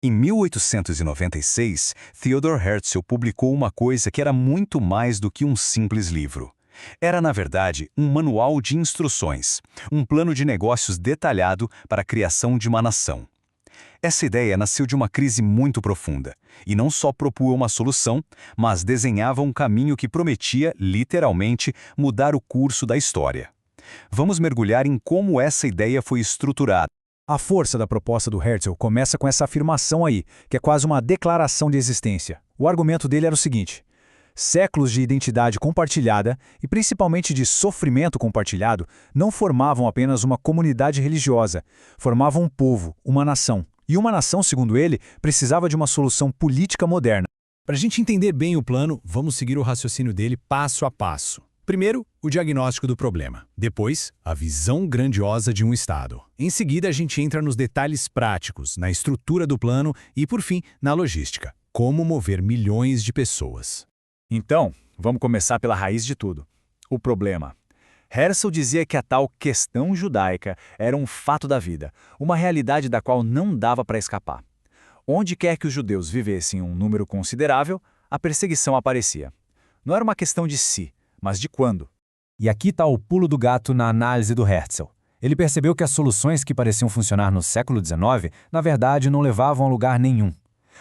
Em 1896, Theodor Herzl publicou uma coisa que era muito mais do que um simples livro. Era, na verdade, um manual de instruções, um plano de negócios detalhado para a criação de uma nação. Essa ideia nasceu de uma crise muito profunda, e não só propunha uma solução, mas desenhava um caminho que prometia, literalmente, mudar o curso da história. Vamos mergulhar em como essa ideia foi estruturada. A força da proposta do Herzl começa com essa afirmação aí, que é quase uma declaração de existência. O argumento dele era o seguinte: séculos de identidade compartilhada, e principalmente de sofrimento compartilhado, não formavam apenas uma comunidade religiosa, formavam um povo, uma nação. E uma nação, segundo ele, precisava de uma solução política moderna. Para a gente entender bem o plano, vamos seguir o raciocínio dele passo a passo. Primeiro, o diagnóstico do problema. Depois, a visão grandiosa de um Estado. Em seguida, a gente entra nos detalhes práticos, na estrutura do plano e, por fim, na logística. Como mover milhões de pessoas. Então, vamos começar pela raiz de tudo. O problema. Herzl dizia que a tal questão judaica era um fato da vida, uma realidade da qual não dava para escapar. Onde quer que os judeus vivessem em um número considerável, a perseguição aparecia. Não era uma questão de se, mas de quando. E aqui está o pulo do gato na análise do Herzl. Ele percebeu que as soluções que pareciam funcionar no século XIX, na verdade, não levavam a lugar nenhum.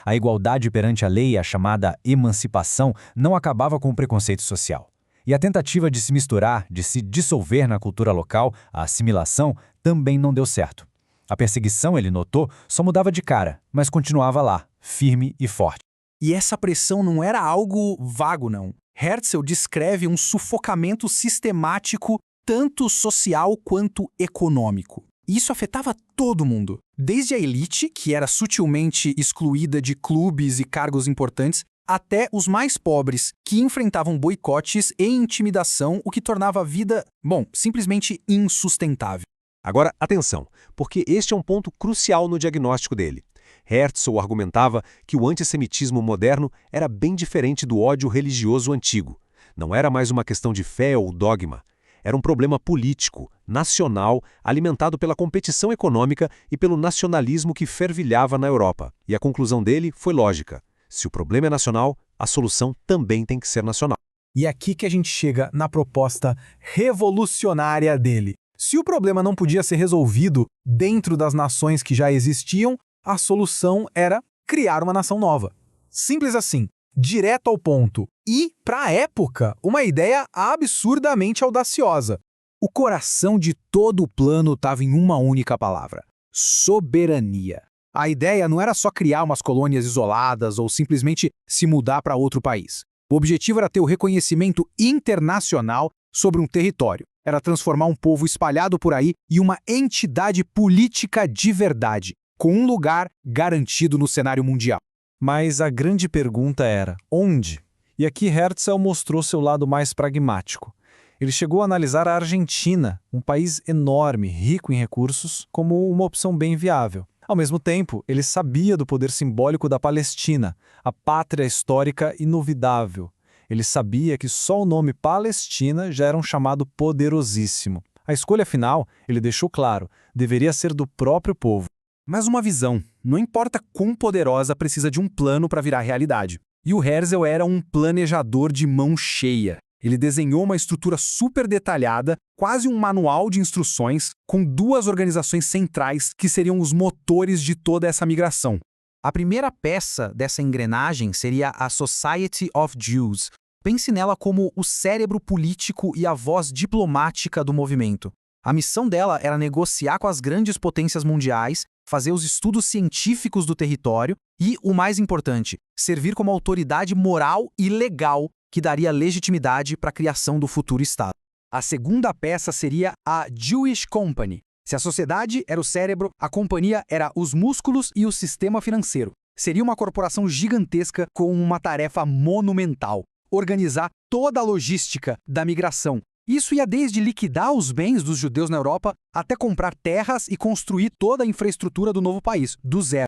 A igualdade perante a lei, a chamada emancipação, não acabava com o preconceito social. E a tentativa de se misturar, de se dissolver na cultura local, a assimilação, também não deu certo. A perseguição, ele notou, só mudava de cara, mas continuava lá, firme e forte. E essa pressão não era algo vago, não. Herzl descreve um sufocamento sistemático, tanto social quanto econômico. Isso afetava todo mundo, desde a elite, que era sutilmente excluída de clubes e cargos importantes, até os mais pobres, que enfrentavam boicotes e intimidação, o que tornava a vida, simplesmente insustentável. Agora, atenção, porque este é um ponto crucial no diagnóstico dele. Herzl argumentava que o antissemitismo moderno era bem diferente do ódio religioso antigo. Não era mais uma questão de fé ou dogma. Era um problema político, nacional, alimentado pela competição econômica e pelo nacionalismo que fervilhava na Europa. E a conclusão dele foi lógica. Se o problema é nacional, a solução também tem que ser nacional. E é aqui que a gente chega na proposta revolucionária dele. Se o problema não podia ser resolvido dentro das nações que já existiam, a solução era criar uma nação nova. Simples assim, direto ao ponto. E, para a época, uma ideia absurdamente audaciosa. O coração de todo o plano estava em uma única palavra: soberania. A ideia não era só criar umas colônias isoladas ou simplesmente se mudar para outro país. O objetivo era ter o reconhecimento internacional sobre um território. Era transformar um povo espalhado por aí em uma entidade política de verdade, com um lugar garantido no cenário mundial. Mas a grande pergunta era, onde? E aqui Herzl mostrou seu lado mais pragmático. Ele chegou a analisar a Argentina, um país enorme, rico em recursos, como uma opção bem viável. Ao mesmo tempo, ele sabia do poder simbólico da Palestina, a pátria histórica inovidável. Ele sabia que só o nome Palestina já era um chamado poderosíssimo. A escolha final, ele deixou claro, deveria ser do próprio povo. Mas uma visão, não importa quão poderosa, precisa de um plano para virar realidade. E o Herzl era um planejador de mão cheia. Ele desenhou uma estrutura super detalhada, quase um manual de instruções, com duas organizações centrais que seriam os motores de toda essa migração. A primeira peça dessa engrenagem seria a Society of Jews. Pense nela como o cérebro político e a voz diplomática do movimento. A missão dela era negociar com as grandes potências mundiais, fazer os estudos científicos do território e, o mais importante, servir como autoridade moral e legal que daria legitimidade para a criação do futuro Estado. A segunda peça seria a Jewish Company. Se a sociedade era o cérebro, a companhia era os músculos e o sistema financeiro. Seria uma corporação gigantesca com uma tarefa monumental: organizar toda a logística da migração. Isso ia desde liquidar os bens dos judeus na Europa até comprar terras e construir toda a infraestrutura do novo país, do zero.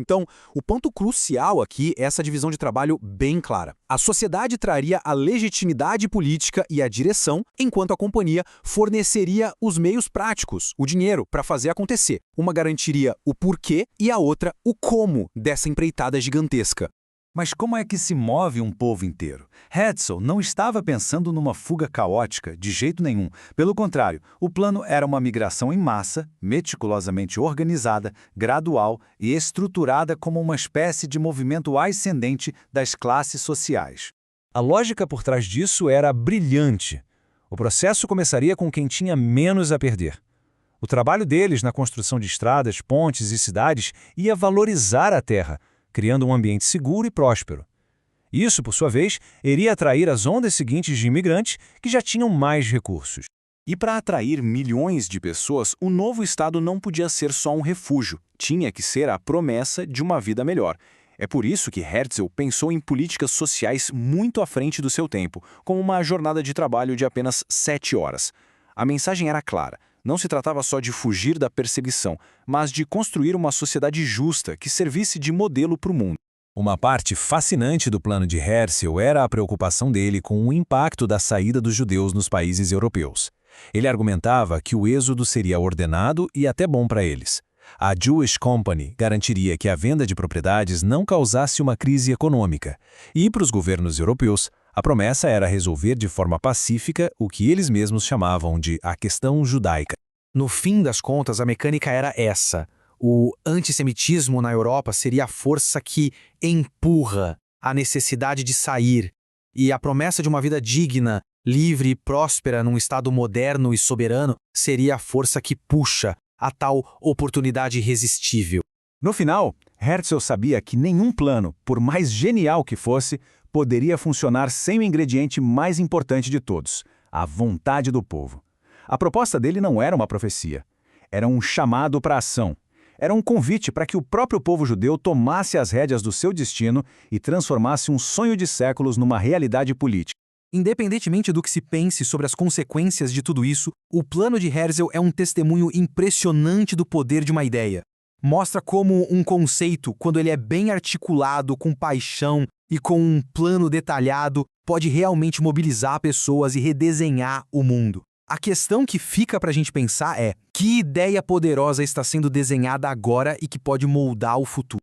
Então, o ponto crucial aqui é essa divisão de trabalho bem clara. A sociedade traria a legitimidade política e a direção, enquanto a companhia forneceria os meios práticos, o dinheiro, para fazer acontecer. Uma garantiria o porquê e a outra o como dessa empreitada gigantesca. Mas como é que se move um povo inteiro? Hetzel não estava pensando numa fuga caótica, de jeito nenhum. Pelo contrário, o plano era uma migração em massa, meticulosamente organizada, gradual e estruturada como uma espécie de movimento ascendente das classes sociais. A lógica por trás disso era brilhante. O processo começaria com quem tinha menos a perder. O trabalho deles na construção de estradas, pontes e cidades ia valorizar a terra, criando um ambiente seguro e próspero. Isso, por sua vez, iria atrair as ondas seguintes de imigrantes que já tinham mais recursos. E para atrair milhões de pessoas, o novo Estado não podia ser só um refúgio, tinha que ser a promessa de uma vida melhor. É por isso que Herzl pensou em políticas sociais muito à frente do seu tempo, como uma jornada de trabalho de apenas 7 horas. A mensagem era clara. Não se tratava só de fugir da perseguição, mas de construir uma sociedade justa que servisse de modelo para o mundo. Uma parte fascinante do plano de Herzl era a preocupação dele com o impacto da saída dos judeus nos países europeus. Ele argumentava que o êxodo seria ordenado e até bom para eles. A Jewish Company garantiria que a venda de propriedades não causasse uma crise econômica. E para os governos europeus, a promessa era resolver de forma pacífica o que eles mesmos chamavam de a questão judaica. No fim das contas, a mecânica era essa. O antissemitismo na Europa seria a força que empurra a necessidade de sair. E a promessa de uma vida digna, livre e próspera num Estado moderno e soberano seria a força que puxa a tal oportunidade irresistível. No final, Herzl sabia que nenhum plano, por mais genial que fosse, poderia funcionar sem o ingrediente mais importante de todos, a vontade do povo. A proposta dele não era uma profecia. Era um chamado para a ação. Era um convite para que o próprio povo judeu tomasse as rédeas do seu destino e transformasse um sonho de séculos numa realidade política. Independentemente do que se pense sobre as consequências de tudo isso, o plano de Herzl é um testemunho impressionante do poder de uma ideia. Mostra como um conceito, quando ele é bem articulado, com paixão e com um plano detalhado, pode realmente mobilizar pessoas e redesenhar o mundo. A questão que fica para a gente pensar é: que ideia poderosa está sendo desenhada agora e que pode moldar o futuro?